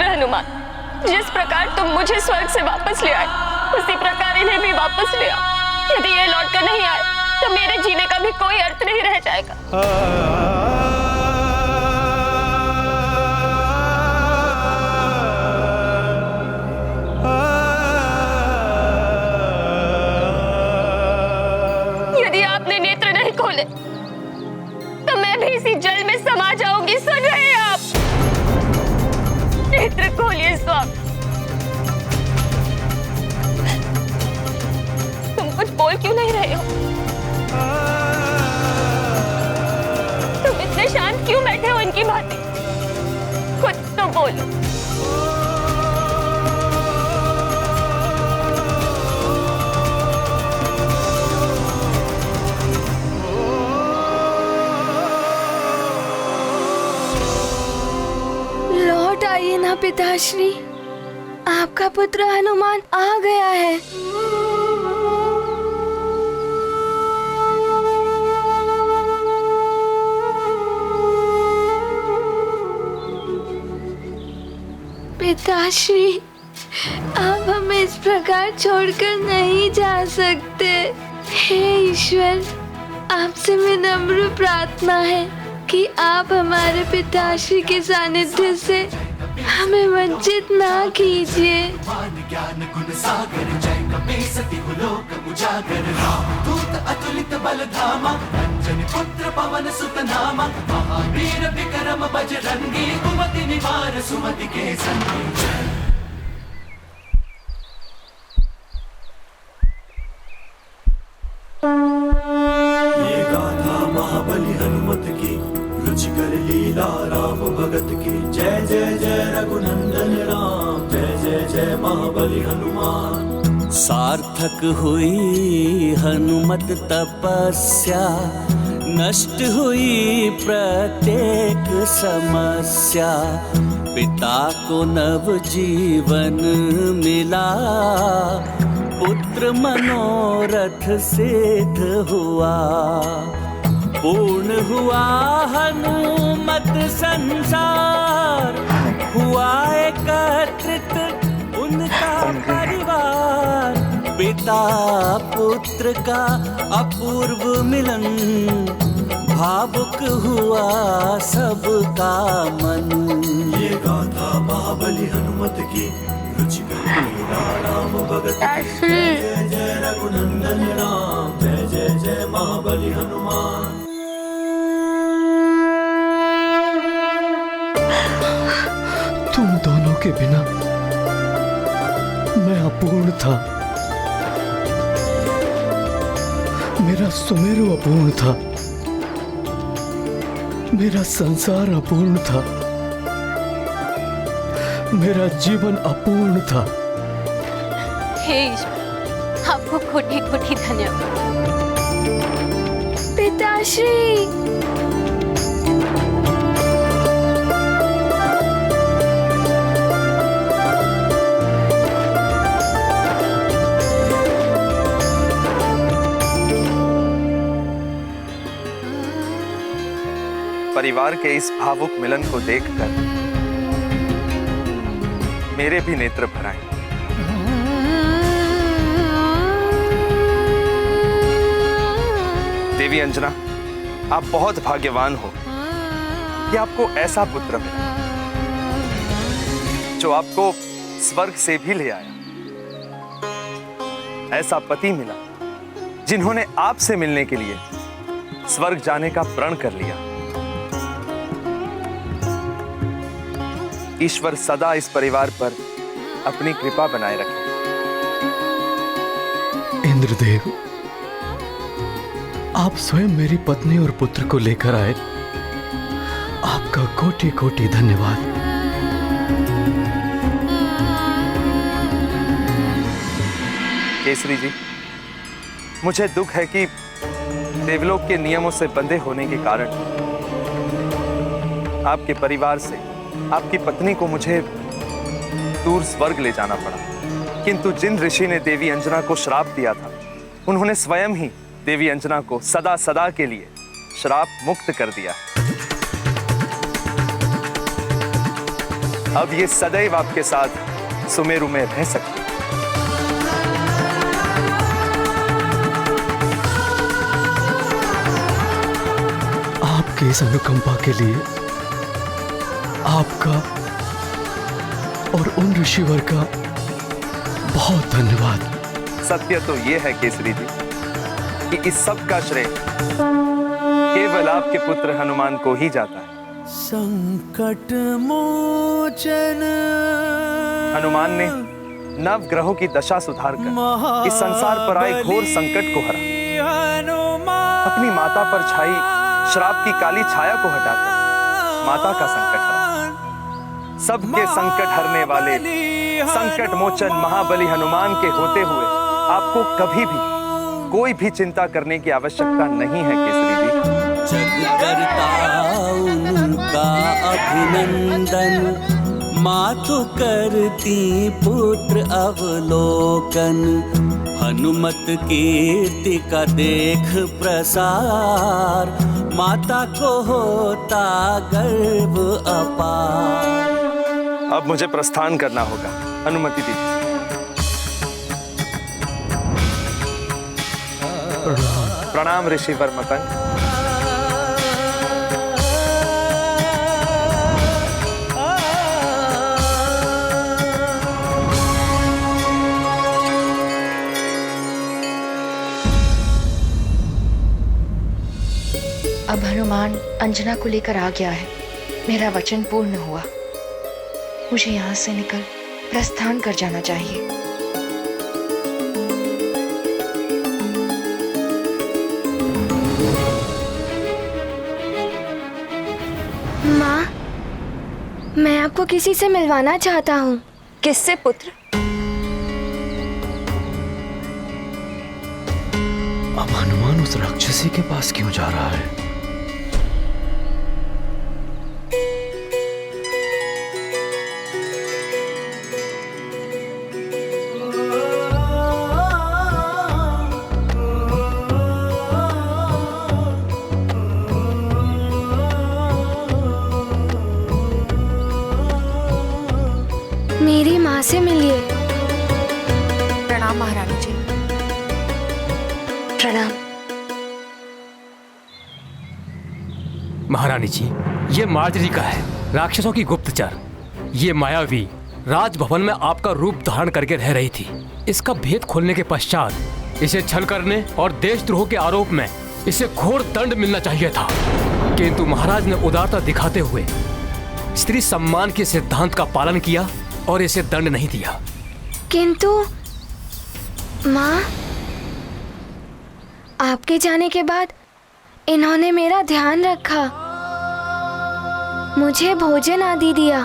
पुत्र हनुमान, जिस प्रकार तुम मुझे स्वर्ग से वापस ले आए, उसी प्रकार इन्हें भी वापस ले आओ। यदि ये लौट कर नहीं आए तो मेरे जीने का भी कोई अर्थ नहीं रह जाएगा। यदि आपने नेत्र नहीं खोले तो मैं भी इसी जल में समा जाऊंगी। सुन रहे हैं आप? नेत्र खोलिए स्वामी। तुम कुछ बोल क्यों नहीं रहे हो? तुम इतने शांत क्यों बैठे हो इनकी भांति? कुछ तो बोलो। लौट आइए ना पिताश्री, आपका पुत्र हनुमान आ गया है। पिताश्री, आप हमें इस प्रकार छोड़कर नहीं जा सकते। हे ईश्वर, आपसे विनम्र प्रार्थना है कि आप हमारे पिताश्री के सानिध्य से हमें वंचित ना कीजिए। ज्ञान गुण सागर जय कपी सती लोक उजागर, दूत अतुलित बल धामा, अंजनी पुत्र पवन सुत नामा, महावीर विक्रम बजरंगी, कुमति निवार सुमति के संगी। ये गाथा महाबली हनुमत की, रुचिकर लीला राम भगत की। जय जय जय रघुनंदन राम, जय जय जय महाबली हनुमान। सार्थक हुई हनुमत तपस्या, नष्ट हुई प्रत्येक समस्या। पिता को नव जीवन मिला, पुत्र मनोरथ सिद्ध हुआ। पूर्ण हुआ हनुमत संसार, हुआ एकत्रित उनका परिवार। पिता पुत्र का अपूर्व मिलन, भावुक हुआ सबका मन। ये गाथा महाबली हनुमत की, रुचिकर लीला राम भगत की। जय जय रघुनंदन राम, जय जय जय महाबली हनुमान। तुम दोनों के बिना मैं अपूर्ण था। मेरा सुमेरु अपूर्ण था, मेरा संसार अपूर्ण था, मेरा जीवन अपूर्ण था। हे ईश्वर, आपको कोटि कोटि धन्यवाद। पिताश्री, परिवार के इस भावुक मिलन को देखकर मेरे भी नेत्र भर आए। देवी अंजना, आप बहुत भाग्यवान हो कि आपको ऐसा पुत्र मिला जो आपको स्वर्ग से भी ले आया। ऐसा पति मिला जिन्होंने आपसे मिलने के लिए स्वर्ग जाने का प्रण कर लिया। ईश्वर सदा इस परिवार पर अपनी कृपा बनाए रखे। इंद्रदेव, आप स्वयं मेरी पत्नी और पुत्र को लेकर आए। आपका कोटि कोटि धन्यवाद। केसरी जी, मुझे दुख है कि देवलोक के नियमों से बंधे होने के कारण आपके परिवार से आपकी पत्नी को मुझे दूर स्वर्ग ले जाना पड़ा। किंतु जिन ऋषि ने देवी अंजना को श्राप दिया था, उन्होंने स्वयं ही देवी अंजना को सदा सदा के लिए श्राप मुक्त कर दिया। अब ये सदैव आपके साथ सुमेरु में रह सकती है। आपके इस अनुकंपा के लिए आपका और उन ऋषिवर का बहुत धन्यवाद। सत्य तो ये है केसरी जी कि इस सब का श्रेय केवल आपके पुत्र हनुमान को ही जाता है। संकट मोचन हनुमान ने नव ग्रहों की दशा सुधार कर इस संसार पर आए घोर संकट को हरा। अपनी माता पर छाई श्राप की काली छाया को हटाकर माता का संकट हरा। सबके संकट हरने वाले संकट मोचन महाबली हनुमान के होते हुए आपको कभी भी कोई भी चिंता करने की आवश्यकता नहीं है केसरी जी। जग करता उनका अभिनंदन, मातु करती पुत्र अवलोकन। हनुमत कीर्ति का देख प्रसार, माता को होता गर्व अपार। अब मुझे प्रस्थान करना होगा, अनुमति दीजिए। प्रणाम ऋषिवर मतंग। अब हनुमान अंजना को लेकर आ गया है। मेरा वचन पूर्ण हुआ। मुझे यहाँ से निकल प्रस्थान कर जाना चाहिए। माँ, मैं आपको किसी से मिलवाना चाहता हूँ। किससे पुत्र? अब हनुमान उस राक्षसी के पास क्यों जा रहा है? मेरी माँ से मिलिए। प्रणाम महारानी जी। प्रणाम। महारानी जी, ये मार्जरी का है, राक्षसों की गुप्तचर। ये मायावी राजभवन में आपका रूप धारण करके रह रही थी। इसका भेद खोलने के पश्चात इसे छल करने और देशद्रोह के आरोप में इसे घोर दंड मिलना चाहिए था, किंतु महाराज ने उदारता दिखाते हुए स्त्री सम्मान के सिद्धांत का पालन किया और इसे दंड नहीं दिया। किंतु माँ, आपके जाने के बाद इन्होंने मेरा ध्यान रखा, मुझे भोजन आदि दिया।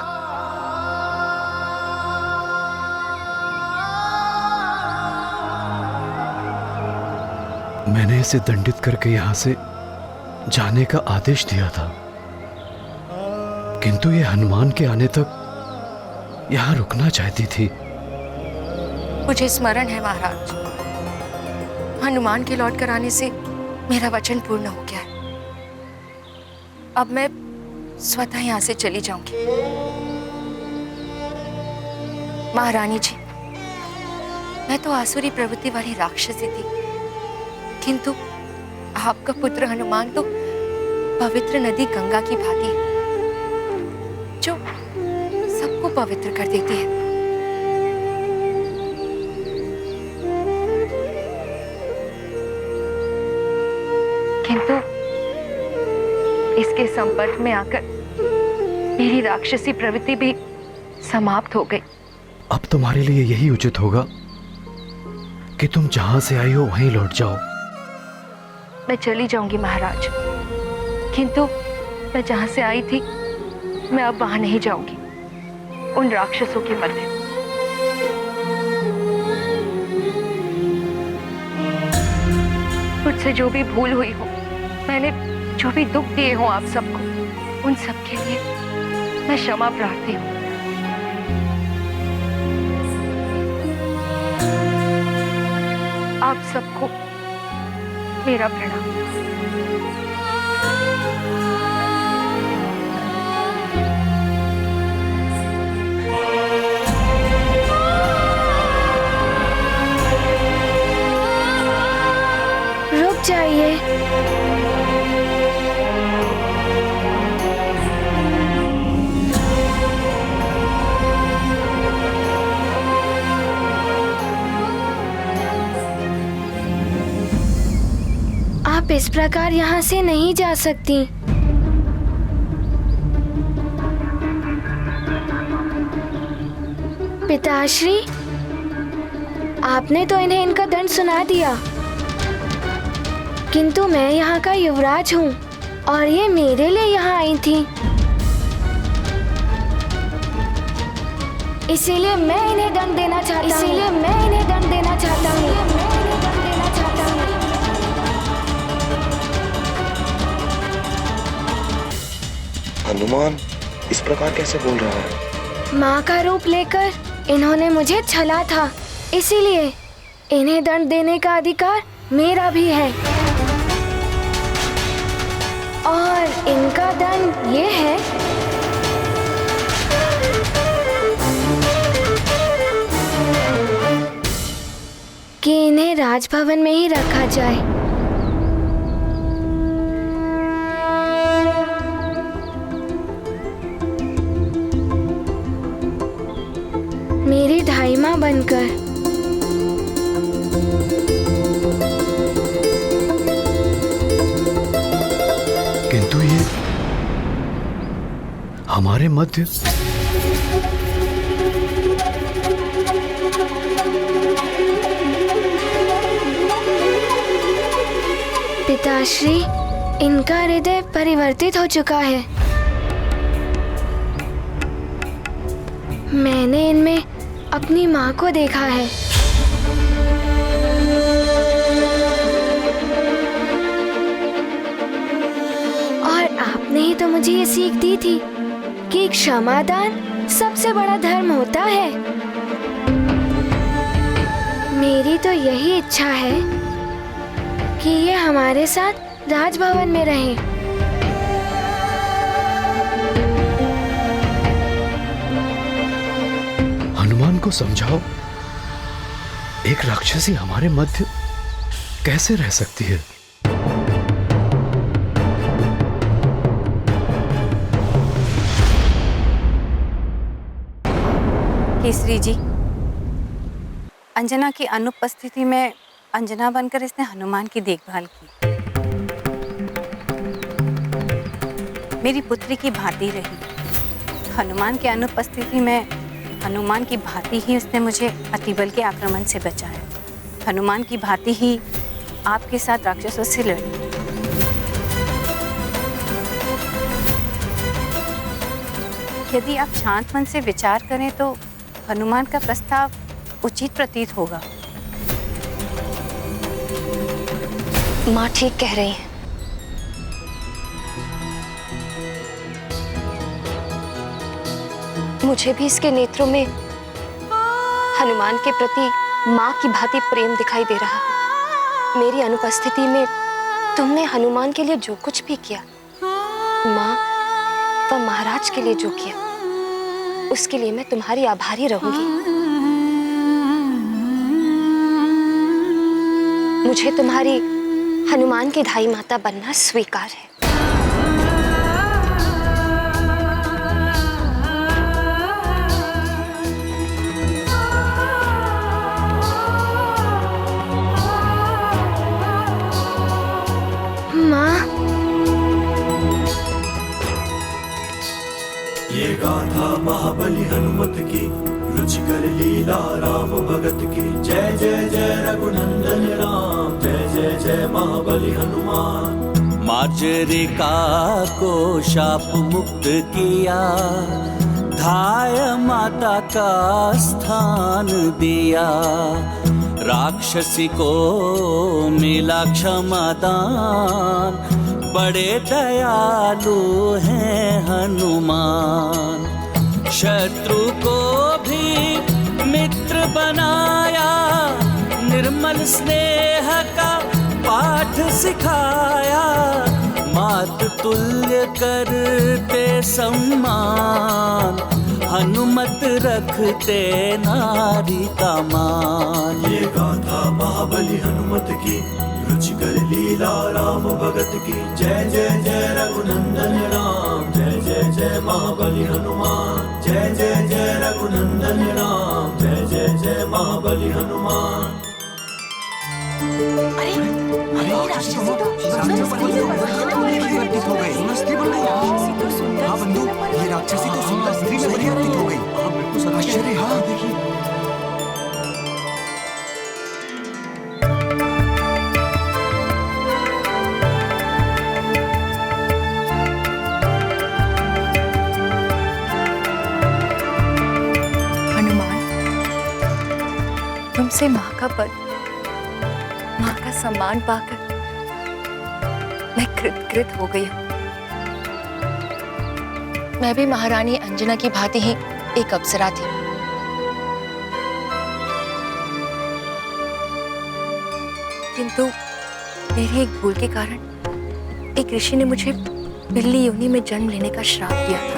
मैंने इसे दंडित करके यहाँ से जाने का आदेश दिया था, किंतु ये हनुमान के आने तक यहाँ रुकना चाहती थी। मुझे स्मरण है महाराज, हनुमान के लौट कर आने से मेरा वचन पूर्ण हो गया है। अब मैं स्वतः यहाँ से चली जाऊंगी। महारानी जी, मैं तो आसुरी प्रवृत्ति वाली राक्षसी थी, किंतु आपका पुत्र हनुमान तो पवित्र नदी गंगा की भांति है, जो सबको पवित्र कर देती है। किंतु इसके संपर्क में आकर मेरी राक्षसी प्रवृत्ति भी समाप्त हो गई। अब तुम्हारे लिए यही उचित होगा कि तुम जहां से आई हो वहीं लौट जाओ। मैं चली जाऊंगी महाराज, किंतु मैं जहां से आई थी मैं अब वहां नहीं जाऊंगी, उन राक्षसों के मध्य। मुझसे जो भी भूल हुई हो, मैंने जो भी दुख दिए हो आप सबको, उन सब के लिए मैं क्षमा प्रार्थी हूँ। आप सबको मेरा प्रणाम। इस प्रकार यहाँ से नहीं जा सकती। पिताश्री, आपने तो इन्हें इनका दंड सुना दिया, किंतु मैं यहाँ का युवराज हूँ और ये मेरे लिए यहाँ आई थी, इसीलिए मैं इन्हें दंड देना चाहता हूँ। हनुमान इस प्रकार कैसे बोल रहा है? माँ का रूप लेकर इन्होंने मुझे छला था, इसीलिए इन्हें दंड देने का अधिकार मेरा भी है। और इनका दंड ये है कि इन्हें राजभवन में ही रखा जाए। मेरी ढाई माँ बनकर। किंतु ये हमारे मध्य पिताश्री, इनका हृदय परिवर्तित हो चुका है। मैंने इनमें अपनी माँ को देखा है। और आपने ही तो मुझे ये सीख दी थी कि क्षमादान सबसे बड़ा धर्म होता है। मेरी तो यही इच्छा है कि ये हमारे साथ राजभवन में रहें। हनुमान को समझाओ, एक राक्षसी हमारे मध्य कैसे रह सकती है? केसरी जी, अंजना की अनुपस्थिति में अंजना बनकर इसने हनुमान की देखभाल की। मेरी पुत्री की भांति रही। हनुमान की अनुपस्थिति में हनुमान की भांति ही उसने मुझे अतिबल के आक्रमण से बचाया। हनुमान की भांति ही आपके साथ राक्षसों से लड़ी। यदि आप शांत मन से विचार करें तो हनुमान का प्रस्ताव उचित प्रतीत होगा। माँ ठीक कह रही हैं। मुझे भी इसके नेत्रों में हनुमान के प्रति माँ की भांति प्रेम दिखाई दे रहा है। मेरी अनुपस्थिति में तुमने हनुमान के लिए जो कुछ भी किया, माँ व महाराज के लिए जो किया, उसके लिए मैं तुम्हारी आभारी रहूंगी। मुझे तुम्हारी हनुमान की ढाई माता बनना स्वीकार है। माँ, ये गाथा महाबली हनुमत की, रुचिकर लीला राम भगत की। जय जय जय रघुनंदन राम, जय जय जय महाबली हनुमान। मार्जरिका को शाप मुक्त किया, धाय माता का स्थान दिया। राक्षसी को मिला क्षमादान, बड़े दयालु हैं हनुमान। शत्रु को भी मित्र बनाया, निर्मल स्नेह का पाठ सिखाया। मात तुल्य करते सम्मान, हनुमत रखते नारी का मान। ये गाथा महाबली हनुमत की, रुचिकर लीला राम भगत की। जय जय जय रघुनंदन राम, जय जय जय महाबली हनुमान। जय जय जय रघुनंदन राम, जय जय जय महाबली हनुमान। अरे हाँ बंधु, ये राक्षसी तो सुंदर स्त्री में परिवर्तित हो गई। हाँ बिल्कुल आश्चर्य। हाँ देखिए। हनुमान, तुमसे माँ का पद, माँ का सम्मान पाकर मैं कृतकृत हो गई हूँ। मैं भी महारानी अंजना की भांति ही एक अप्सरा थी। किंतु मेरी एक भूल के कारण एक ऋषि ने मुझे बिल्ली योनि में जन्म लेने का श्राप दिया था।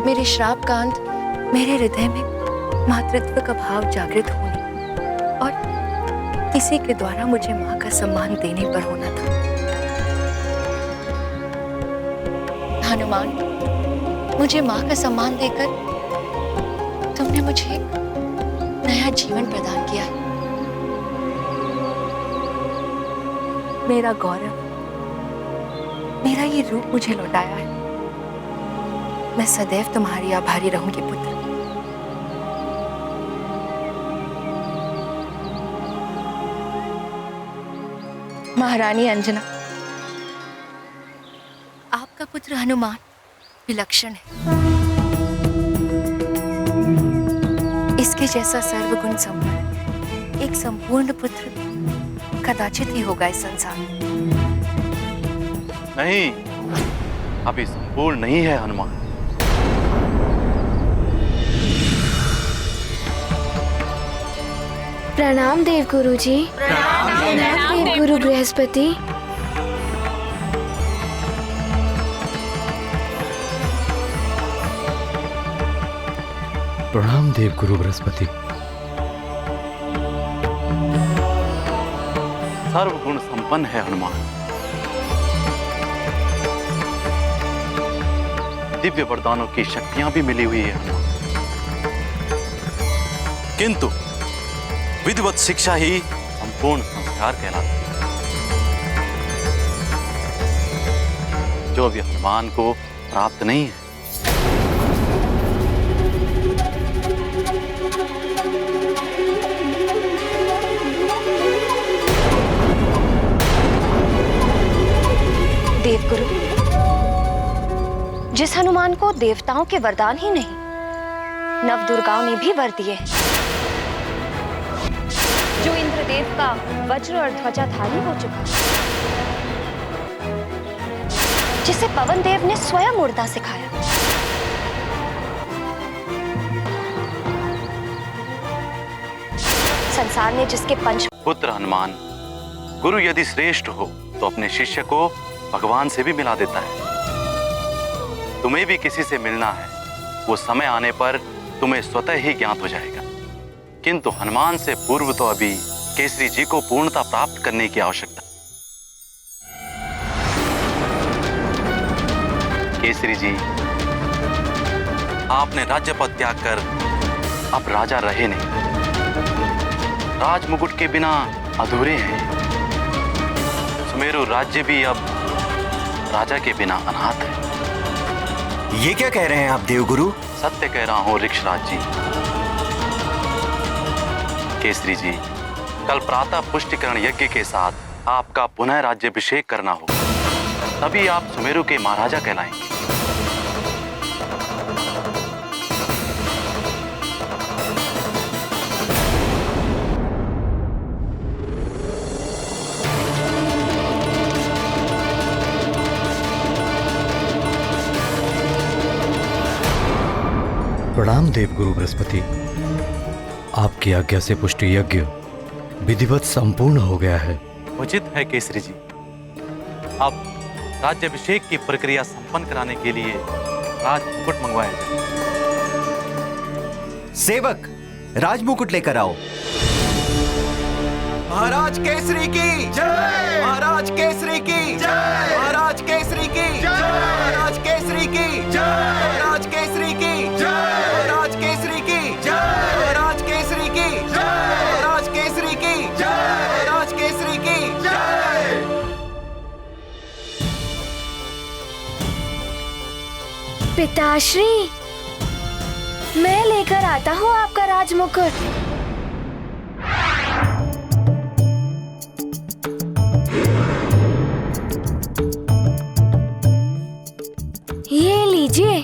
मेरे श्राप का अंत मेरे हृदय में मातृत्व का भाव जागृत होने और किसी के द्वारा मुझे माँ का सम्मान देने पर होना था। हनुमान, मुझे माँ का सम्मान देकर तुमने मुझे एक नया जीवन प्रदान किया है। मेरा गौरव, मेरा ये रूप मुझे लौटाया है। मैं सदैव तुम्हारी आभारी रहूंगी पुत्र। महारानी अंजना, आपका पुत्र हनुमान विलक्षण है। इसके जैसा सर्वगुण संपन्न एक संपूर्ण पुत्र कदाचित ही होगा इस संसार में। नहीं, अभी संपूर्ण नहीं है हनुमान। प्रणाम देवगुरु जी। प्रणाम देवगुरु बृहस्पति। प्रणाम देवगुरु बृहस्पति। सर्वगुण संपन्न है हनुमान। दिव्य वरदानों की शक्तियां भी मिली हुई है हनुमान। किंतु विधिवत शिक्षा ही संपूर्ण संस्कार कहलाती है, जो अभी हनुमान को प्राप्त नहीं है। देवगुरु, जिस हनुमान को देवताओं के वरदान ही नहीं, नव दुर्गाओं ने भी वर दिए, जो इंद्रदेव का वज्र और ध्वजाधारी हो चुका, जिसे पवन देव ने स्वयं उड़ना सिखाया, संसार ने जिसके पंच पुत्र हनुमान, गुरु यदि श्रेष्ठ हो तो अपने शिष्य को भगवान से भी मिला देता है। तुम्हें भी किसी से मिलना है, वो समय आने पर तुम्हें स्वतः ही ज्ञात हो जाएगा। किंतु हनुमान से पूर्व तो अभी केसरी जी को पूर्णता प्राप्त करने की आवश्यकता। केसरी जी, आपने राज्य पद त्याग कर अब राजा रहे नहीं। राजमुकुट के बिना अधूरे हैं। सुमेरु राज्य भी अब राजा के बिना अनाथ है। ये क्या कह रहे हैं आप देवगुरु? सत्य कह रहा हूं ऋक्षराज जी। केसरी जी, कल प्रातः पुष्टिकरण यज्ञ के साथ आपका पुनः राज्याभिषेक करना होगा, तभी आप सुमेरु के महाराजा कहलाएंगे। प्रणाम देवगुरु बृहस्पति। आपकी आज्ञा से पुष्टि यज्ञ विधिवत संपूर्ण हो गया है। उचित है केसरी जी। अब राज्याभिषेक की प्रक्रिया संपन्न कराने के लिए राजमुकुट मंगवाया जाए। सेवक, राजमुकुट लेकर आओ। महाराज केसरी की जय। महाराज केसरी की जय। महाराज केसरी की जय। महाराज केसरी की जय। महाराज केसरी की जय। महाराज केसरी की जय। महाराज केसरी की जय। पिताश्री, मैं लेकर आता हूँ आपका राजमुकुट। ये लीजिए।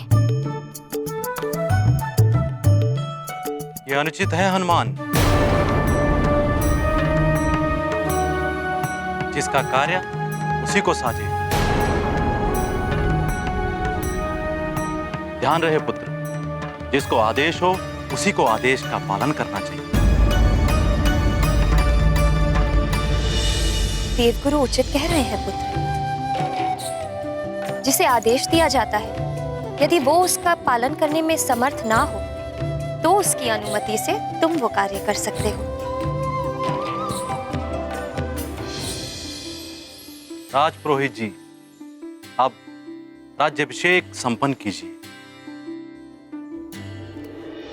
ये अनुचित है हनुमान। जिसका कार्य उसी को साजे। ध्यान रहे पुत्र, जिसको आदेश हो उसी को आदेश का पालन करना चाहिए। देवगुरु उचित कह रहे हैं पुत्र। जिसे आदेश दिया जाता है, यदि वो उसका पालन करने में समर्थ ना हो तो उसकी अनुमति से तुम वो कार्य कर सकते हो। राजपुरोहित जी, अब राज्याभिषेक संपन्न कीजिए।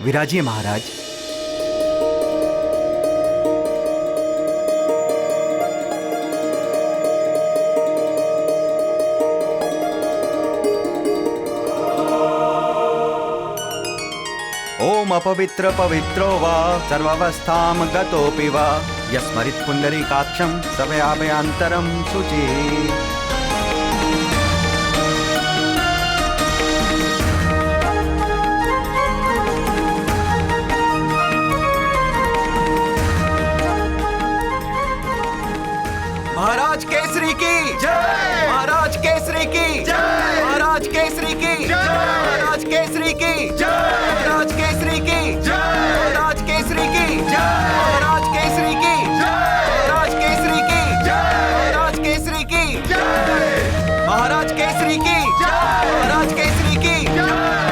विराजिए महाराज। ओम अपवित्र पवित्रो वा सर्वावस्थां गतोऽपि वा यस्मरित् पुंडरीकाक्षं सभयाभयांतरं शुचिः। महाराज केसरी की जय। महाराज केसरी की जय। महाराज केसरी की जय। महाराज केसरी की जय। महाराज केसरी की जय। महाराज केसरी की जय। महाराज केसरी की जय। महाराज केसरी की जय। महाराज केसरी की जय। महाराज केसरी की जय।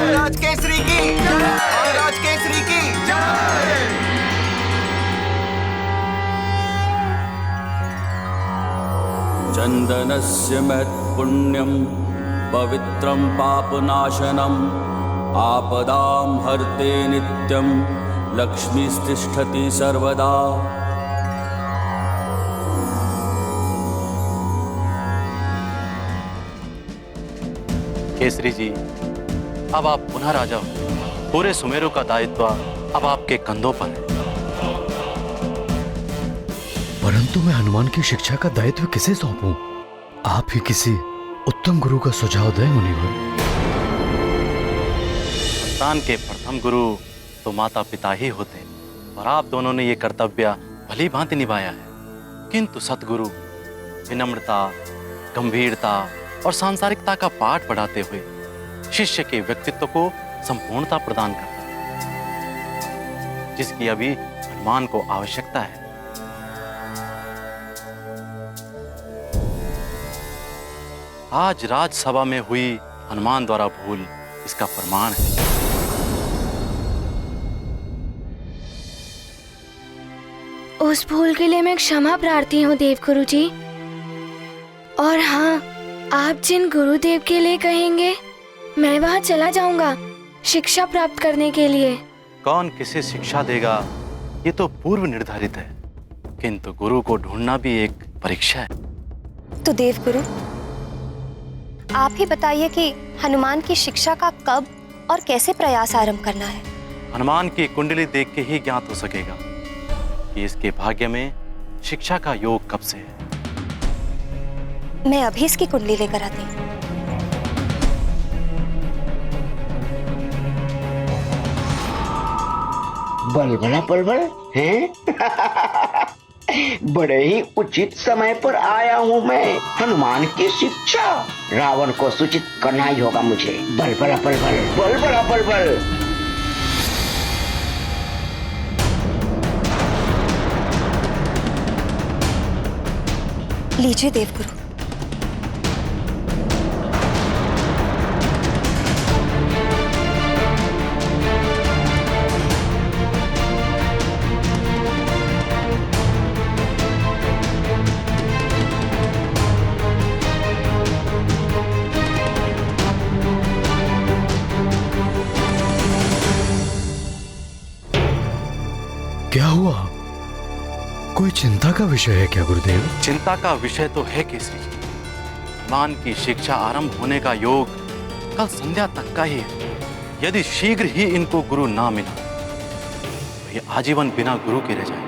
महाराज केसरी की जय। महाराज केसरी की जय। चन्दनस्य महत्पुण्यं पवित्रं पापनाशनम् आपदां हर्ते नित्यं लक्ष्मीस्तिष्ठति सर्वदा। केसरी जी, अब आप पुनः राजा हो। पूरे सुमेरु का दायित्व अब आपके कंधों पर है। परंतु मैं हनुमान की शिक्षा का दायित्व किसे सौंपूं? आप ही किसी उत्तम गुरु का सुझाव दें मुनिवर। संतान के प्रथम गुरु तो माता पिता ही होते हैं, और आप दोनों ने ये कर्तव्य भली भांति निभाया है। किंतु सतगुरु विनम्रता, गंभीरता और सांसारिकता का पाठ पढ़ाते हुए शिष्य के व्यक्तित्व को संपूर्णता प्रदान करता है, जिसकी अभी हनुमान को आवश्यकता है। आज राजसभा में हुई हनुमान द्वारा भूल इसका प्रमाण है। उस भूल के लिए मैं क्षमा प्रार्थी हूँ देवगुरु जी। और हाँ, आप जिन गुरुदेव के लिए कहेंगे मैं वहाँ चला जाऊंगा शिक्षा प्राप्त करने के लिए। कौन किसे शिक्षा देगा ये तो पूर्व निर्धारित है, किंतु गुरु को ढूंढना भी एक परीक्षा है। तो देवगुरु, आप ही बताइए कि हनुमान की शिक्षा का कब और कैसे प्रयास आरंभ करना है। हनुमान की कुंडली देख के ही ज्ञात हो सकेगा कि इसके भाग्य में शिक्षा का योग कब से है। मैं अभी इसकी कुंडली लेकर आती हूँ। बलबला बलबल हैं? बड़े ही उचित समय पर आया हूँ मैं। हनुमान की शिक्षा रावण को सूचित करना ही होगा मुझे। बलबला बलबल, बलबला बलबल। लीजिए देवगुरु। क्या हुआ? कोई चिंता का विषय है क्या गुरुदेव? चिंता का विषय तो है केसरी जी। हनुमान की शिक्षा आरंभ होने का योग कल संध्या तक का ही है। यदि शीघ्र ही इनको गुरु ना मिला तो ये आजीवन बिना गुरु के रह जाएंगे।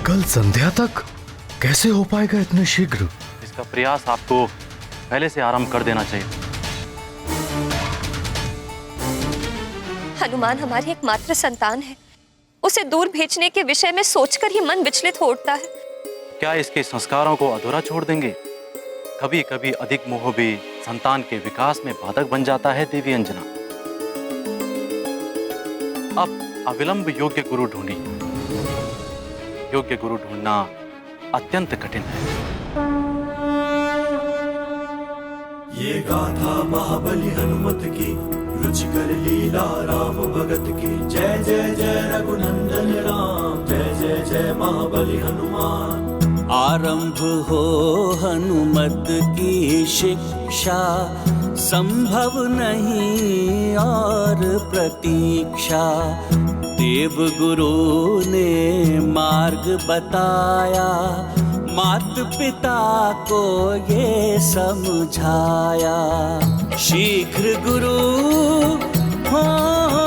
कल संध्या तक कैसे हो पाएगा इतने शीघ्र? इसका प्रयास आपको पहले से आरंभ कर देना चाहिए। हनुमान हमारी एकमात्र संतान है, उसे दूर भेजने के विषय में सोचकर ही मन विचलित हो उठता है। क्या इसके संस्कारों को अधूरा छोड़ देंगे? कभी कभी अधिक मोह भी संतान के विकास में बाधक बन जाता है देवी अंजना। अब अविलंब योग्य गुरु ढूंढिए। योग्य गुरु ढूंढना अत्यंत कठिन है। ये गाथा महाबली हनुमत की, रुचिकर लीला राम भगत की। जय जय जय रघुनंदन राम, जय जय जय महाबली हनुमान। आरंभ हो हनुमत की शिक्षा, संभव नहीं और प्रतीक्षा। देव गुरु ने मार्ग बताया, मात पिता को ये समझाया। शीघ्र गुरु हो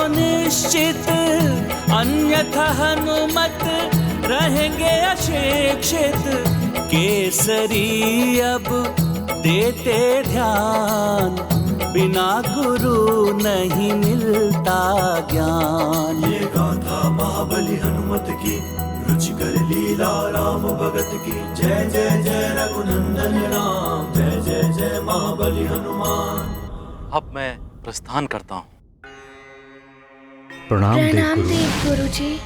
निश्चित, अन्यथा हनुमत रहेंगे अशिक्षित। केसरी अब देते ध्यान, बिना गुरु नहीं मिलता ज्ञान। ये गाथा महाबली हनुमत की, रुचिकर लीला राम भगत की। जय जय जय रघुनंदन राम, जय जय जय महाबली हनुमान। अब मैं प्रस्थान करता हूँ। प्रणाम देव गुरु जी।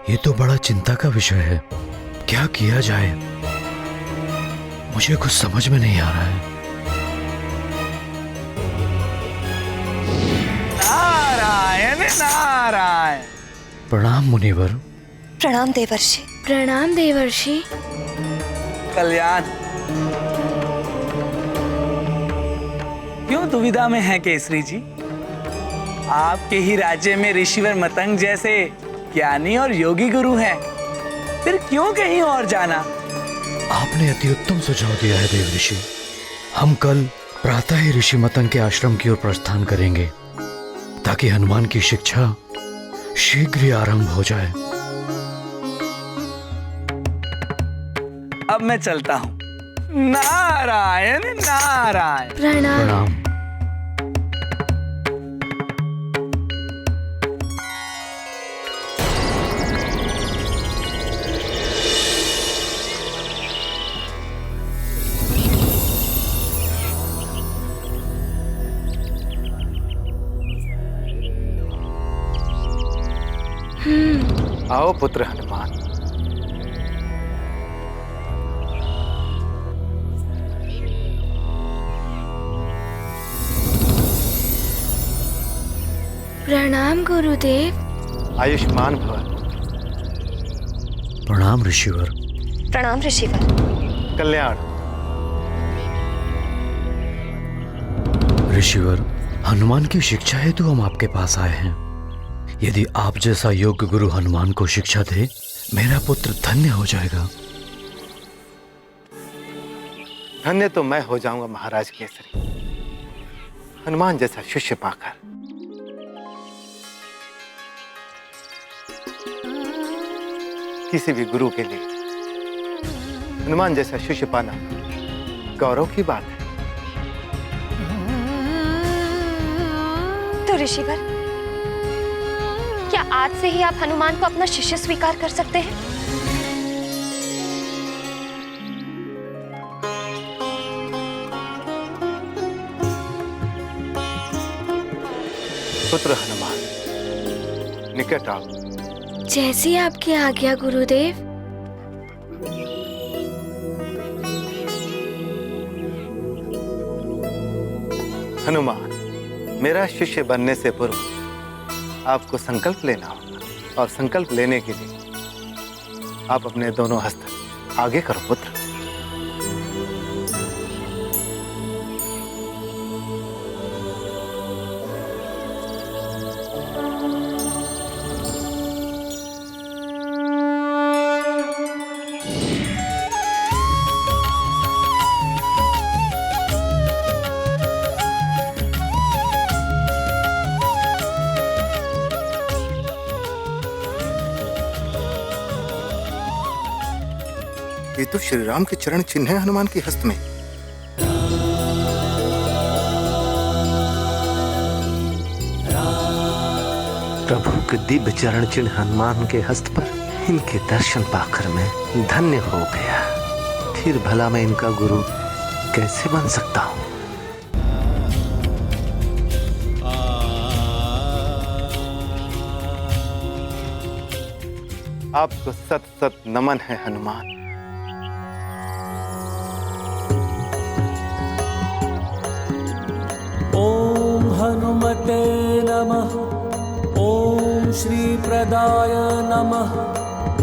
ये तो बड़ा चिंता का विषय है। क्या किया जाए, मुझे कुछ समझ में नहीं आ रहा है। नारायण नारायण। प्रणाम मुनिवर। प्रणाम देवर्षि। प्रणाम देवर्षि। कल्याण। क्यों दुविधा में हैं केसरी जी? आपके ही राज्य में ऋषिवर मतंग जैसे ज्ञानी और योगी गुरु हैं, फिर क्यों कहीं और जाना? आपने अति उत्तम सुझाव दिया है देव ऋषि। हम कल प्रातः ही ऋषि मतंग के आश्रम की ओर प्रस्थान करेंगे, ताकि हनुमान की शिक्षा शीघ्र ही आरंभ हो जाए। अब मैं चलता हूँ। नारायण नारायण। प्रणाम। आओ पुत्र हनुमान। प्रणाम गुरुदेव। आयुष्मान भव। प्रणाम ऋषिवर। प्रणाम ऋषिवर। कल्याण। ऋषिवर, हनुमान की शिक्षा हेतु हम आपके पास आए हैं। यदि आप जैसा योग्य गुरु हनुमान को शिक्षा दे, मेरा पुत्र धन्य हो जाएगा। धन्य तो मैं हो जाऊंगा महाराज केसरी, हनुमान जैसा शिष्य पाकर। किसी भी गुरु के लिए हनुमान जैसा शिष्य पाना गौरव की बात है। तो ऋषिवर, क्या आज से ही आप हनुमान को अपना शिष्य स्वीकार कर सकते हैं? पुत्र हनुमान, निकट आओ। जैसी आपकी आज्ञा गुरुदेव। हनुमान, मेरा शिष्य बनने से पूर्व आपको संकल्प लेना होगा, और संकल्प लेने के लिए आप अपने दोनों हस्त आगे करो पुत्र। ये तो श्री राम के चरण चिन्ह है हनुमान के हस्त में। प्रभु के दिव्य चरण चिन्ह हनुमान के हस्त पर इनके दर्शन पाकर मैं धन्य हो गया। फिर भला मैं इनका गुरु कैसे बन सकता हूँ? आपको सत सत नमन है हनुमान। ओम हनुमते नमः। ओम श्री प्रदाय नमः।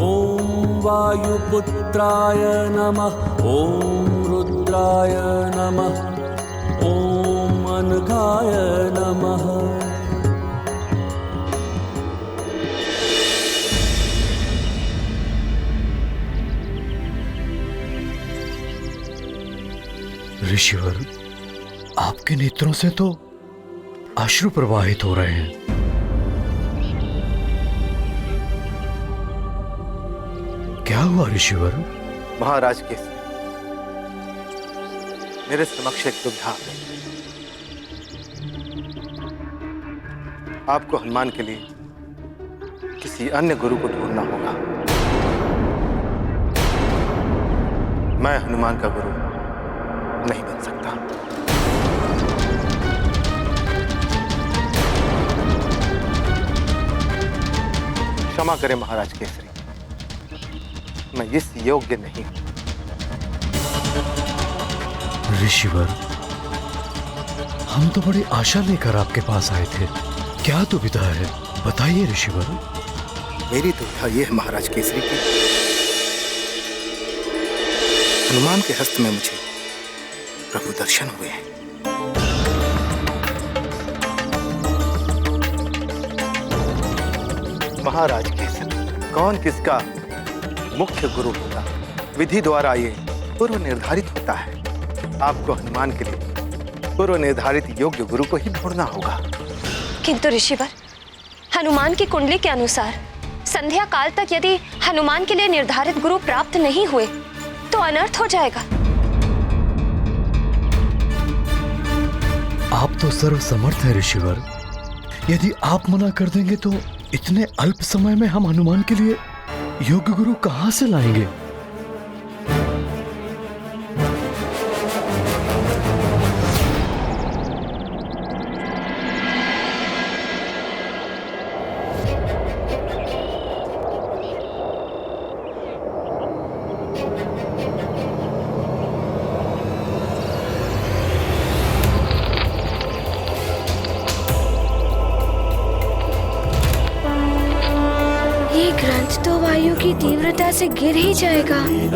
ओम वायुपुत्राय नमः। ओम रुद्राय नमः। ओम अनघाय नमः। ऋषिवर, आपके नेत्रों से तो अश्रु प्रवाहित हो रहे हैं। क्या हुआ ऋषिवर? महाराज केसरी, मेरे समक्ष एक दुविधा आ गई। आपको हनुमान के लिए किसी अन्य गुरु को ढूंढना होगा। मैं हनुमान का गुरु नहीं बन सकता। क्षमा करें महाराज केसरी, मैं इस योग्य नहीं हूं। ऋषिवर, हम तो बड़ी आशा लेकर आपके पास आए थे। क्या दुविधा है, बताइए ऋषिवर। मेरी दुविधा यह है महाराज केसरी की हनुमान के हस्त में मुझे प्रभु दर्शन हुए हैं। महाराज केसरी, कौन किसका मुख्य गुरु होगा, विधि द्वारा ये पूर्व निर्धारित होता है। आपको हनुमान के लिए पूर्व निर्धारित योग्य गुरु को ही ढूंढना होगा। किंतु ऋषिवर, हनुमान की कुंडली के अनुसार संध्या काल तक यदि हनुमान के लिए निर्धारित गुरु प्राप्त नहीं हुए तो अनर्थ हो जाएगा। आप तो सर्वसमर्थ हैं ऋषिवर। यदि आप मना कर देंगे तो इतने अल्प समय में हम हनुमान के लिए योग्य गुरु कहां से लाएंगे? तो वायु की तीव्रता से गिर ही जाएगा। जय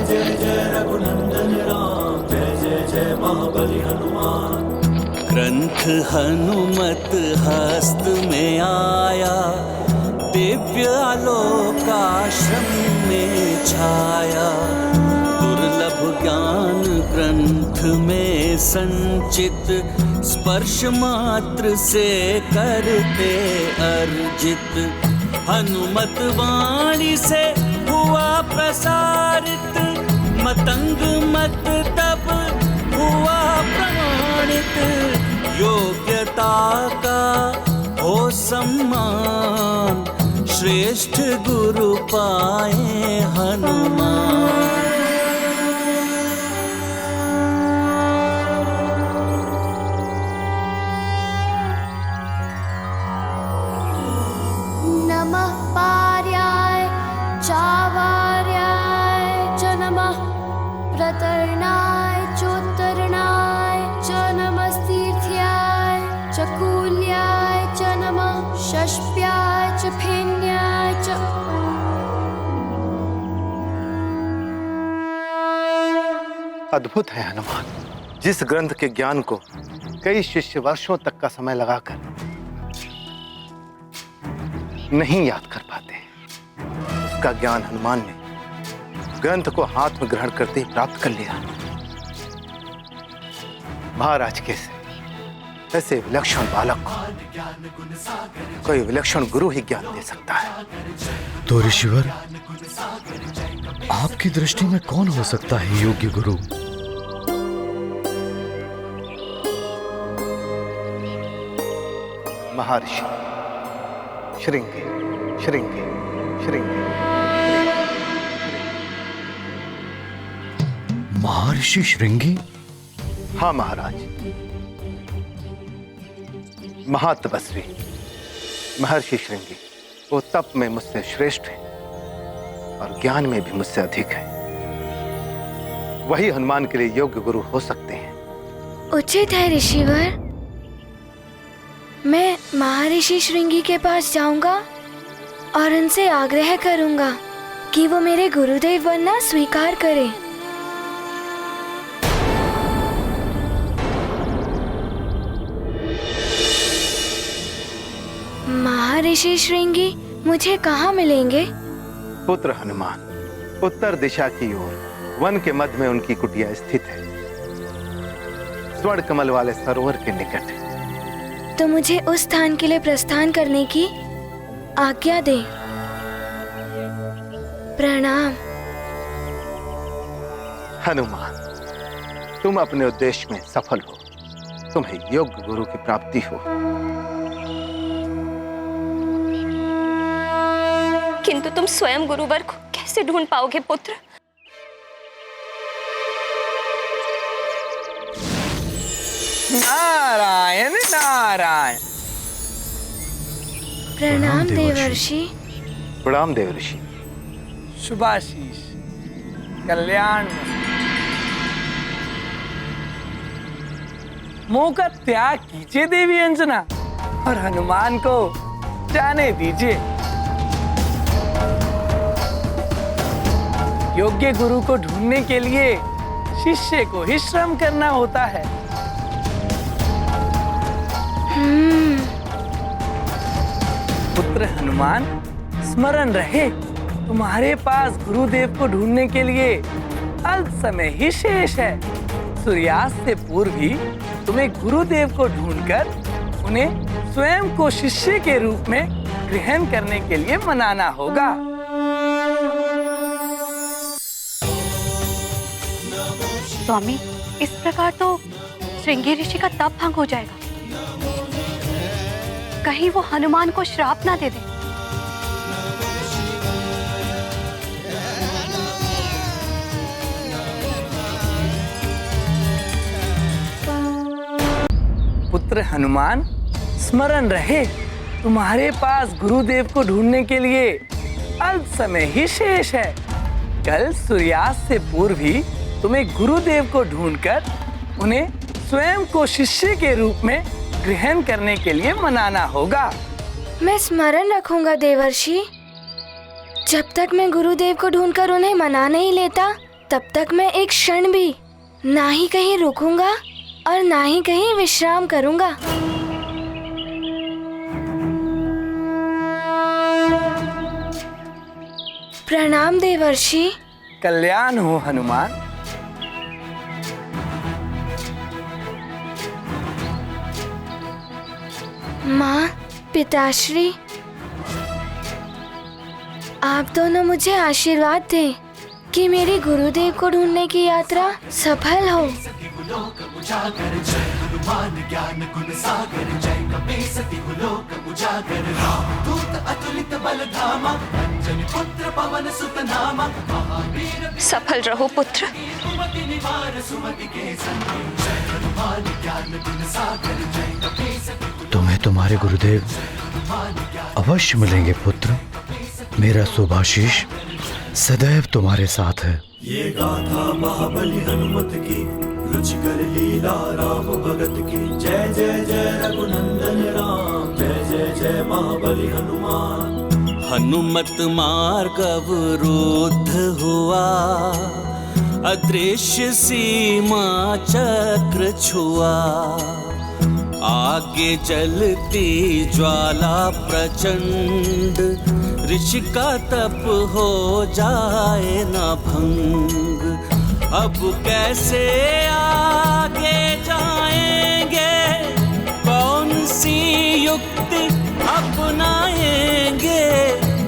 जय जय रघुनंदन राम, जय जय जय महाबली हनुमान। ग्रंथ हनुमत हस्त में आया, दिव्य आलोक आश्रम में छाया। दुर्लभ ज्ञान ग्रंथ में संचित, स्पर्श मात्र से करते अर्जित। हनुमत वाणी से हुआ प्रसारित, मतंग मत तब हुआ प्रमाणित। योग्यता का हो सम्मान, श्रेष्ठ गुरु पाए हनुमान। प्रतरणाय चोत्तरणाय च नमस्तीर्थ्याय च कूल्याय च नमः षष्प्याय च फेन्याय च। अद्भुत है हनुमान, जिस ग्रंथ के ज्ञान को कई शिष्य वर्षों तक का समय लगाकर नहीं याद कर पाते, उसका ज्ञान हनुमान ने ग्रंथ को हाथ में ग्रहण करते ही प्राप्त कर लिया। महाराज कैसे ऐसे विलक्षण बालक को कोई विलक्षण गुरु ही ज्ञान दे सकता है। तो ऋषिवर, आपकी दृष्टि में कौन हो सकता है योग्य गुरु? महर्षि श्रृंगी श्रृंगी श्रृंगी। महर्षि श्रृंगी? हाँ महाराज, महातपस्वी महर्षि श्रृंगी। वो तप में मुझसे श्रेष्ठ है और ज्ञान में भी मुझसे अधिक है। वही हनुमान के लिए योग्य गुरु हो सकते हैं। उचित है ऋषिवर। मैं महर्षि श्रृंगी के पास जाऊंगा और उनसे आग्रह करूंगा कि वो मेरे गुरुदेव बनना स्वीकार करें। महर्षि श्रृंगी मुझे कहाँ मिलेंगे? पुत्र हनुमान, उत्तर दिशा की ओर वन के मध्य में उनकी कुटिया स्थित है। स्वर्ण कमल वाले सरोवर के निकट। तो मुझे उस स्थान के लिए प्रस्थान करने की आज्ञा दे। प्रणाम। हनुमान, तुम अपने उद्देश्य में सफल हो। तुम्हें योग्य गुरु की प्राप्ति हो। किंतु तुम स्वयं गुरुवर को कैसे ढूंढ पाओगे पुत्र? नारायण नारायण। प्रणाम देवर्षि। प्रणाम देवर्षि। शुभाशीष, कल्याण। मोह का त्याग कीजिए देवी अंजना और हनुमान को जाने दीजिए। योग्य गुरु को ढूंढने के लिए शिष्य को ही श्रम करना होता है। पुत्र हनुमान, स्मरण रहे, तुम्हारे पास गुरुदेव को ढूंढने के लिए अल्प समय ही शेष है। सूर्यास्त से पूर्व ही तुम्हें गुरुदेव को ढूंढकर उन्हें स्वयं को शिष्य के रूप में ग्रहण करने के लिए मनाना होगा। स्वामी, इस प्रकार तो श्रृंगी ऋषि का तप भंग हो जाएगा। कहीं वो हनुमान को श्राप ना दे दे। पुत्र हनुमान, स्मरण रहे, तुम्हारे पास गुरुदेव को ढूंढने के लिए अल्प समय ही शेष है। कल सूर्यास्त से पूर्व ही तुम्हें गुरुदेव को ढूंढकर उन्हें स्वयं को शिष्य के रूप में ग्रहण करने के लिए मनाना होगा। मैं स्मरण रखूंगा देवर्षि। जब तक मैं गुरुदेव को ढूंढकर उन्हें मना नहीं लेता, तब तक मैं एक क्षण भी ना ही कहीं रुकूंगा और ना ही कहीं विश्राम करूंगा। प्रणाम देवर्षि। कल्याण हो हनुमान। माँ, पिताश्री, आप दोनों मुझे आशीर्वाद दें कि मेरी गुरुदेव को ढूंढने की यात्रा सफल हो। उजागर जय हनुमान ज्ञान गुण सागर जय कपीसति लोक उजागर रामदूत अतुलित बल धामा अंजनी पुत्र पवन सुत नामा महावीर। सफल रहो पुत्र। सुमति निवार सुमति के संग जय हनुमान ज्ञान गुण सागर जय कपीसति। तुम्हें तुम्हारे गुरुदेव अवश्य मिलेंगे पुत्र। मेरा शुभाशीष सदैव तुम्हारे साथ है। ये गाथा महाबली हनुमत की, रुचिकर लीला राम भगत की। जय जय जय रघुनंदन राम, जय जय जय महाबली हनुमान। हनुमत मार्ग अवरुद्ध हुआ, अदृश्य सीमा चक्र छुआ। आगे जलती ज्वाला प्रचंड, ऋषि का तप हो जाए न भंग। अब कैसे आगे जाएंगे, कौन सी युक्ति अपनाएंगे।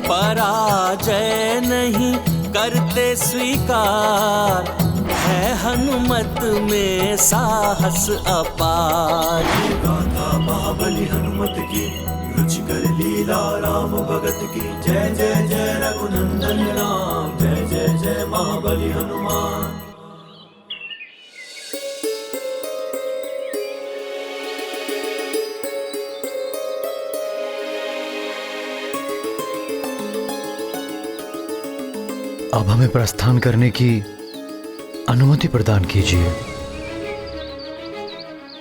पराजय नहीं करते स्वीकार, है हनुमत में साहस अपार। गाथा महाबली हनुमत की, रुचिकर लीला राम भगत की। जय जय जय रघुनंदन राम, जय जय जय महाबली हनुमान। अब हमें प्रस्थान करने की अनुमति प्रदान कीजिए।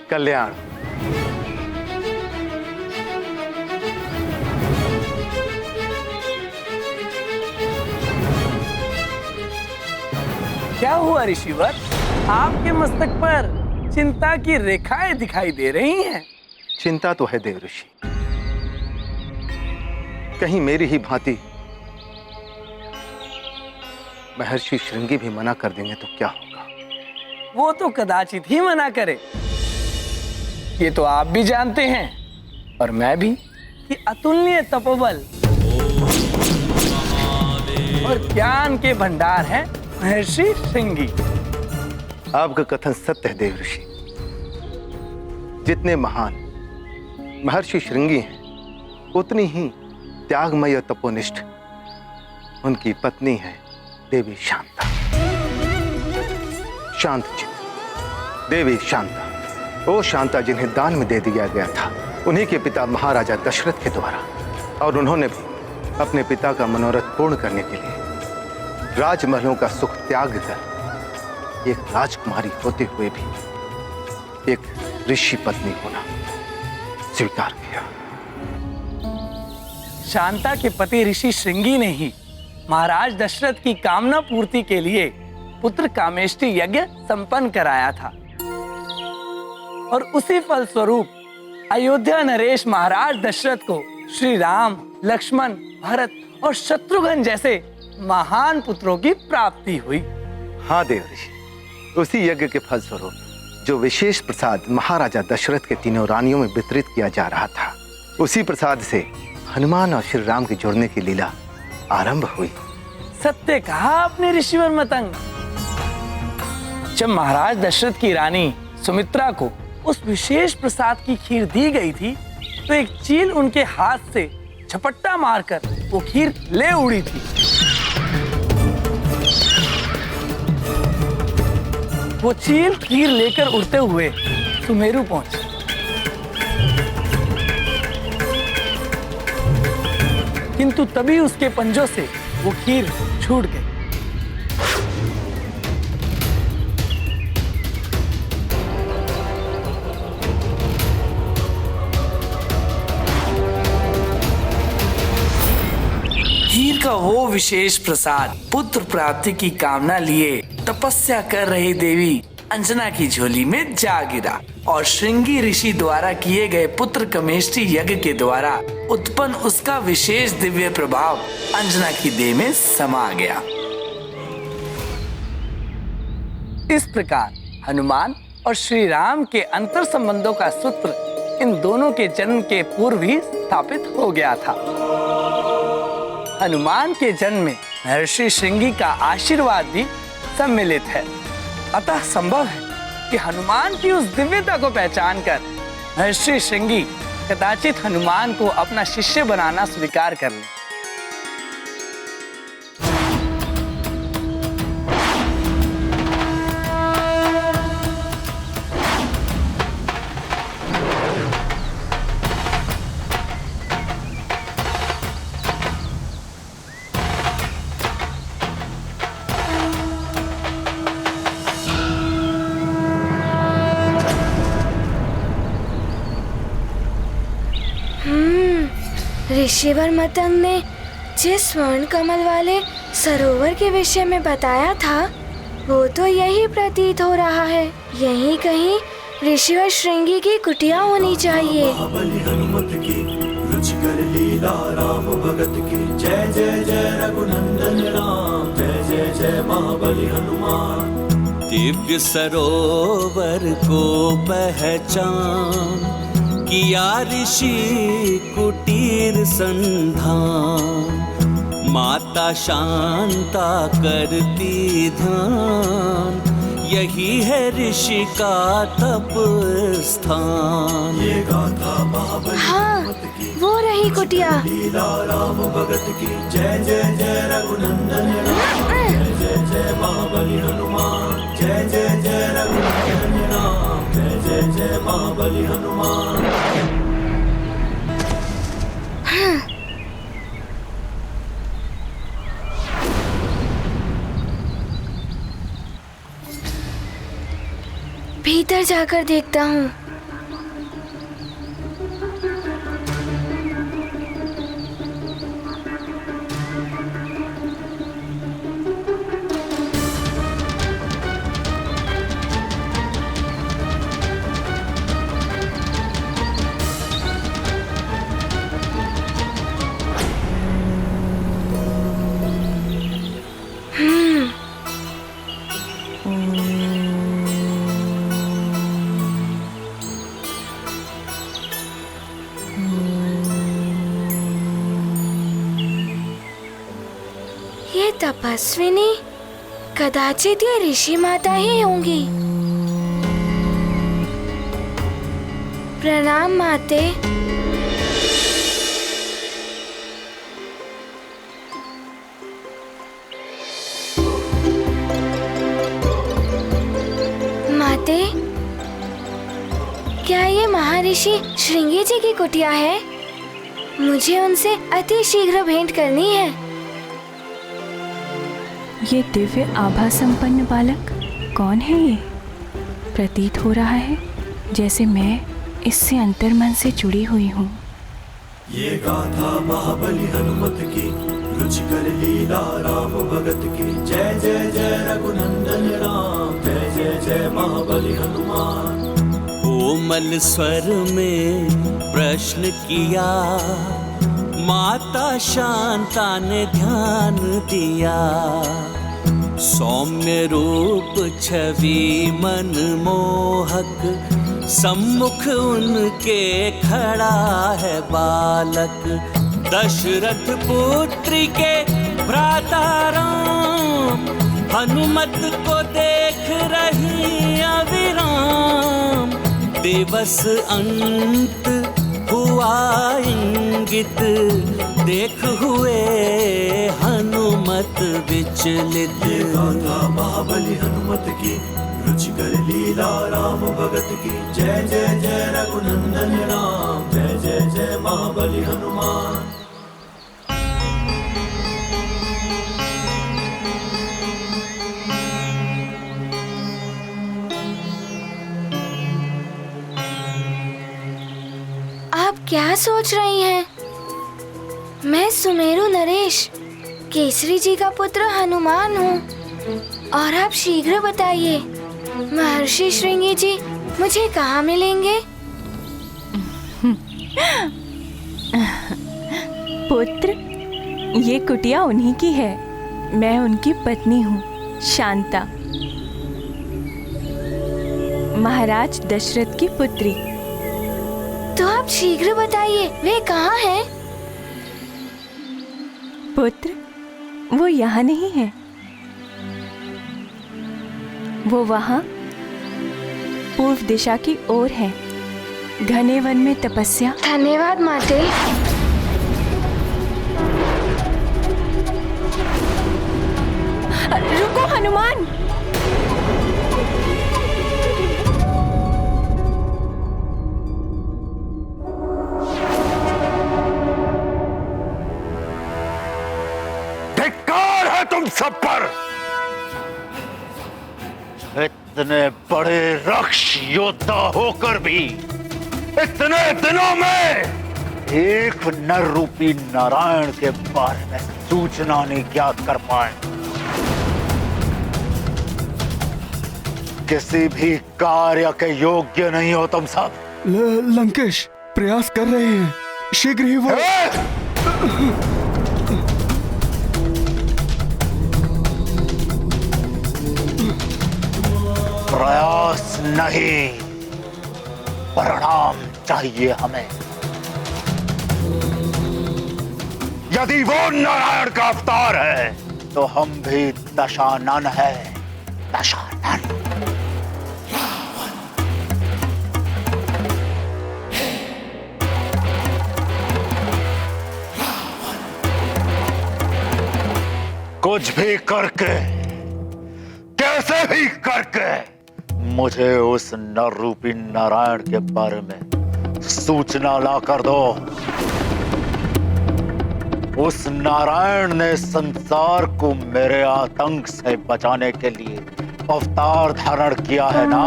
कल्याण। क्या हुआ ऋषिवर? आपके मस्तक पर चिंता की रेखाएं दिखाई दे रही हैं। चिंता तो है देव ऋषि, कहीं मेरी ही भांति महर्षि श्रृंगी भी मना कर देंगे तो क्या होगा? वो तो कदाचित ही मना करे। ये तो आप भी जानते हैं और मैं भी कि अतुलनीय तपोबल और ज्ञान के भंडार हैं महर्षि श्रृंगी। आपका कथन सत्य है देव ऋषि। जितने महान महर्षि श्रृंगी हैं, उतनी ही त्यागमय और तपोनिष्ठ उनकी पत्नी है देवी शांता। शांत चित्त देवी शांता, वो शांता जिन्हें दान में दे दिया गया था उन्हीं के पिता महाराजा दशरथ के द्वारा, और उन्होंने भी अपने पिता का मनोरथ पूर्ण करने के लिए राजमहलों का सुख त्याग कर एक राजकुमारी होते हुए भी एक ऋषि पत्नी होना स्वीकार किया। शांता के पति ऋषि श्रृंगी ने ही महाराज दशरथ की कामना पूर्ति के लिए पुत्र कामेष्टि यज्ञ संपन्न कराया था, और उसी फल स्वरूप अयोध्या नरेश महाराज दशरथ को श्री राम, लक्ष्मण, भरत और शत्रुघ्न जैसे महान पुत्रों की प्राप्ति हुई। हाँ देव ऋषि, उसी यज्ञ के फल स्वरूप जो विशेष प्रसाद महाराजा दशरथ के तीनों रानियों में वितरित किया जा रहा था, उसी प्रसाद से हनुमान और श्री राम के जुड़ने की लीला आरंभ हुई। सत्य कहा आपने ऋषिवर मतंग। जब महाराज दशरथ की रानी सुमित्रा को उस विशेष प्रसाद की खीर दी गई थी, तो एक चील उनके हाथ से झपट्टा मारकर वो खीर ले उड़ी थी। वो चील खीर लेकर उड़ते हुए सुमेरु पहुंची। किंतु तभी उसके पंजों से वो खीर छूट गई। खीर का वो विशेष प्रसाद पुत्र प्राप्ति की कामना लिए तपस्या कर रही देवी अंजना की झोली में जा गिरा, और श्रृंगी ऋषि द्वारा किए गए पुत्र कमेष्टि यज्ञ के द्वारा उत्पन्न उसका विशेष दिव्य प्रभाव अंजना की देह में समा गया। इस प्रकार हनुमान और श्री राम के अंतर संबंधों का सूत्र इन दोनों के जन्म के पूर्व ही स्थापित हो गया था। हनुमान के जन्म में महर्षि श्रृंगी का आशीर्वाद भी सम्मिलित है, अतः संभव है कि हनुमान की उस दिव्यता को पहचान कर महर्षि श्रृंगी कदाचित हनुमान को अपना शिष्य बनाना स्वीकार कर ले। ऋषिवर मतंग ने जिस स्वर्ण कमल वाले सरोवर के विषय में बताया था, वो तो यही प्रतीत हो रहा है। यहीं कहीं ऋषिवर श्रृंगी की कुटिया होनी चाहिए। महाबली हनुमत की, रुचिकर लीला राम भगत की। जय जय जय रघुनंदन राम, जय जय जय महाबली हनुमान। दिव्य सरोवर को पहचान, किया ऋषि कुटीर संधान। माता शांता करती ध्यान, यही है ऋषि का तप स्थान। ये गाथा महाबली हाँ, वो रही कुटिया। लीला राम भगत की जय जय जय रघुनंदन राम, जय जय जय महाबली हनुमान, जय जय जय रघुनंदन राम, जय जय जय महाबली हनुमान। भीतर जाकर देखता हूँ। ये तपस्विनी कदाचित ये ऋषि माता ही होंगी। प्रणाम माते। माते, क्या ये महर्षि श्रृंगी जी की कुटिया है? मुझे उनसे अति शीघ्र भेंट करनी है। ये दिव्य आभा संपन्न बालक कौन है? ये प्रतीत हो रहा है जैसे मैं इससे अंतर्मन से जुड़ी हुई हूँ। ये गाथा महाबली हनुमत की, रुचिकर लीला राम भगत की, जय जय जय रघुनंदन राम, जय जय जय महाबली हनुमान। कोमल स्वर में प्रश्न किया, माता शांता ने ध्यान दिया। सौम्य रूप छवि मनमोहक, सम्मुख उनके खड़ा है बालक। दशरथ पुत्री के भ्राता राम, हनुमत को देख रही अविराम। दिवस अंत हुआ इंगित, देख हुए हनुमत विचलित। ये गाथा महाबली हनुमत की, रुचिकर लीला राम भगत की, जय जय जय रघुनंदन राम, जय जय जय महाबली हनुमान। आप क्या सोच रही हैं? मैं सुमेरु नरेश, केसरी जी का पुत्र हनुमान हूँ। और आप शीघ्र बताइए, महर्षि श्रृंगी जी मुझे कहाँ मिलेंगे? पुत्र, ये कुटिया उन्हीं की है। मैं उनकी पत्नी हूँ, शांता, महाराज दशरथ की पुत्री। तो आप शीघ्र बताइए, वे कहाँ हैं? पुत्र, वो यहाँ नहीं है, वो वहाँ पूर्व दिशा की ओर है, घने वन में तपस्या। धन्यवाद माते। रुको हनुमान। धिक्कार है तुम सब पर। इतने बड़े राक्ष योद्धा होकर भी इतने दिनों में एक नर रूपी नारायण के बारे में सूचना नहीं ज्ञात कर पाए। किसी भी कार्य के योग्य नहीं हो तुम सब। लंकेश प्रयास कर रहे हैं, शीघ्र ही वो। प्रयास नहीं, परिणाम चाहिए हमें। यदि वो नारायण का अवतार है तो हम भी दशानन है, दशानन। कुछ भी करके, कैसे भी करके मुझे उस नर रूपी नारायण के बारे में सूचना ला कर दो। उस नारायण ने संसार को मेरे आतंक से बचाने के लिए अवतार धारण किया है ना।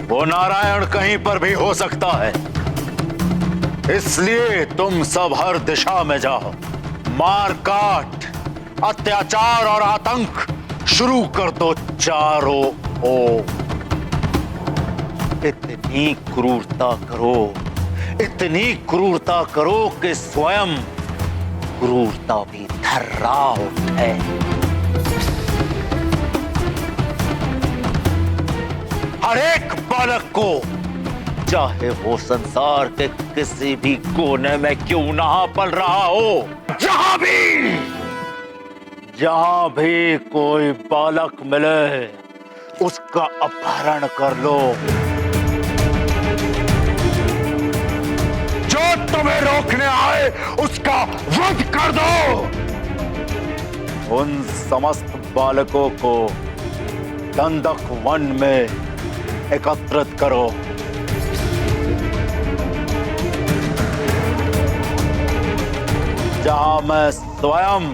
वो नारायण कहीं पर भी हो सकता है, इसलिए तुम सब हर दिशा में जाओ, मार काट, अत्याचार और आतंक शुरू कर दो चारों ओर। इतनी क्रूरता करो, इतनी क्रूरता करो कि स्वयं क्रूरता भी थर्राओ है। हर एक बालक को, चाहे वो संसार के किसी भी कोने में क्यों ना पल रहा हो, जहां भी कोई बालक मिले उसका अपहरण कर लो। जो तुम्हें रोकने आए उसका वध कर दो। उन समस्त बालकों को दंडक वन में एकत्रित करो। जहां मैं स्वयं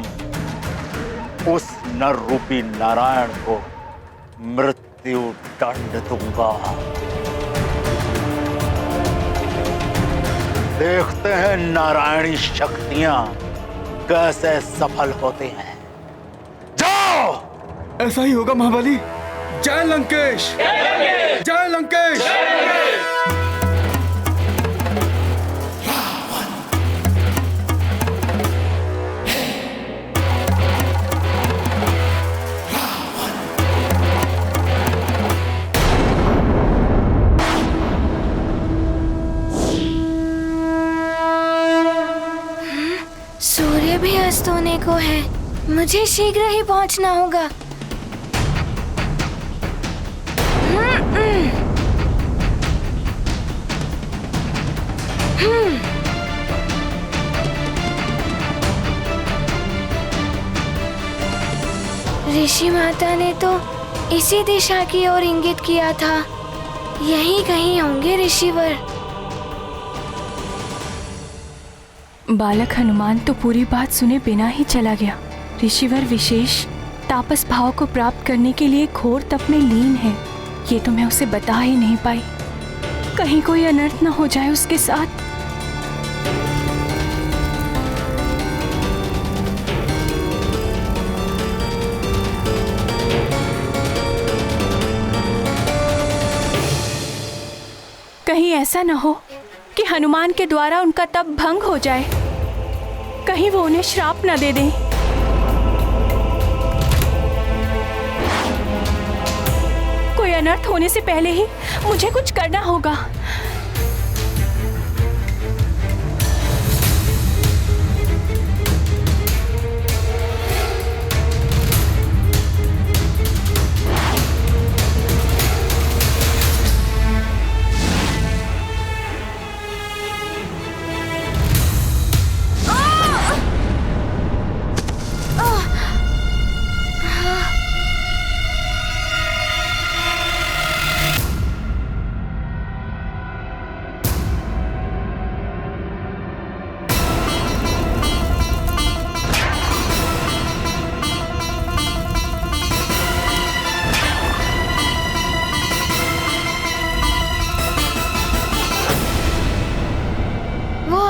उस नर रूपी नारायण को मृत्यु दंड दूंगा। देखते हैं नारायणी शक्तियां कैसे सफल होती हैं। जाओ! ऐसा ही होगा महाबली। जय लंकेश! जय लंकेश! सूर्य भी अस्त होने को है, मुझे शीघ्र ही पहुंचना होगा। ऋषि माता ने तो इसी दिशा की ओर इंगित किया था, यहीं कहीं होंगे ऋषिवर। बालक हनुमान तो पूरी बात सुने बिना ही चला गया। ऋषिवर विशेष तापस भाव को प्राप्त करने के लिए घोर तप में लीन है। ये तो मैं उसे बता ही नहीं पाई, कहीं कोई अनर्थ न हो जाए उसके साथ। कहीं ऐसा न हो कि हनुमान के द्वारा उनका तप भंग हो जाए, कहीं वो उन्हें श्राप न दे दें। कोई अनर्थ होने से पहले ही मुझे कुछ करना होगा।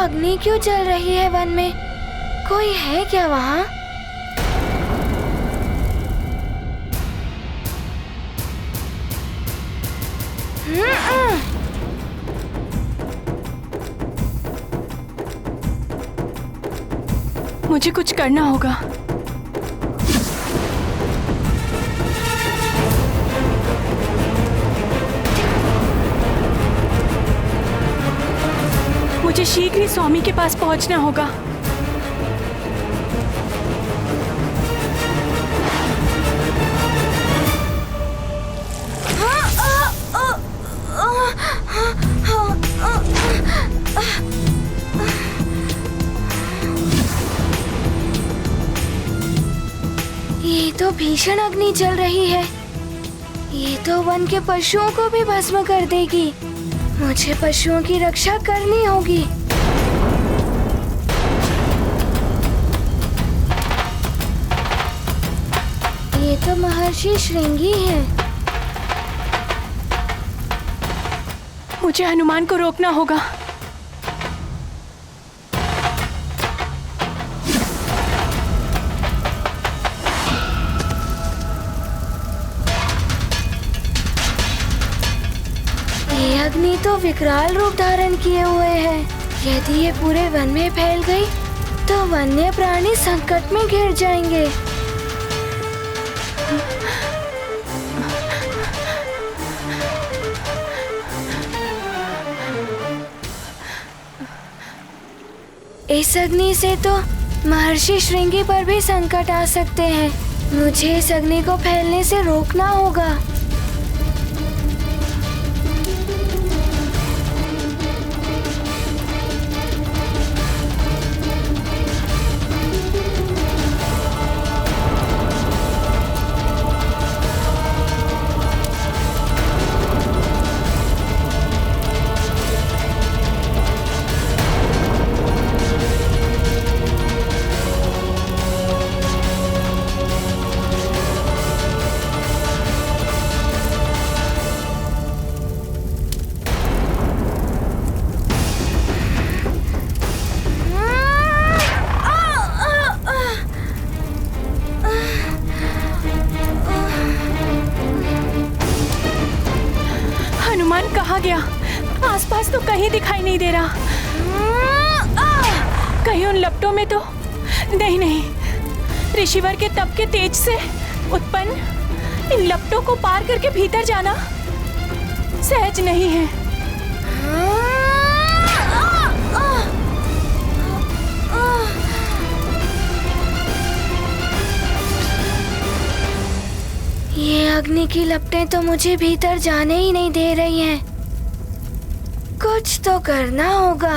अग्नि क्यों जल रही है वन में? कोई है क्या वहाँ? मुझे कुछ करना होगा। मुझे शीघ्र ही स्वामी के पास पहुंचना होगा। ये तो भीषण अग्नि चल रही है। ये तो वन के पशुओं को भी भस्म कर देगी। मुझे पशुओं की रक्षा करनी होगी। ये तो महर्षि श्रृंगी है। मुझे हनुमान को रोकना होगा। ये अग्नि तो विकराल रूप धारण किए हुए है। यदि ये पूरे वन में फैल गई तो वन्य प्राणी संकट में घिर जाएंगे। इस अग्नि से तो महर्षि श्रृंगी पर भी संकट आ सकते हैं। मुझे इस अग्नि को फैलने से रोकना होगा। कहाँ गया? आसपास तो कहीं दिखाई नहीं दे रहा। कहीं उन लपटों में तो नहीं। ऋषिवर के तप के तेज से उत्पन्न इन लपटों को पार करके भीतर जाना सहज नहीं है। ये अग्नि की लपटें तो मुझे भीतर जाने ही नहीं दे रही हैं। कुछ तो करना होगा।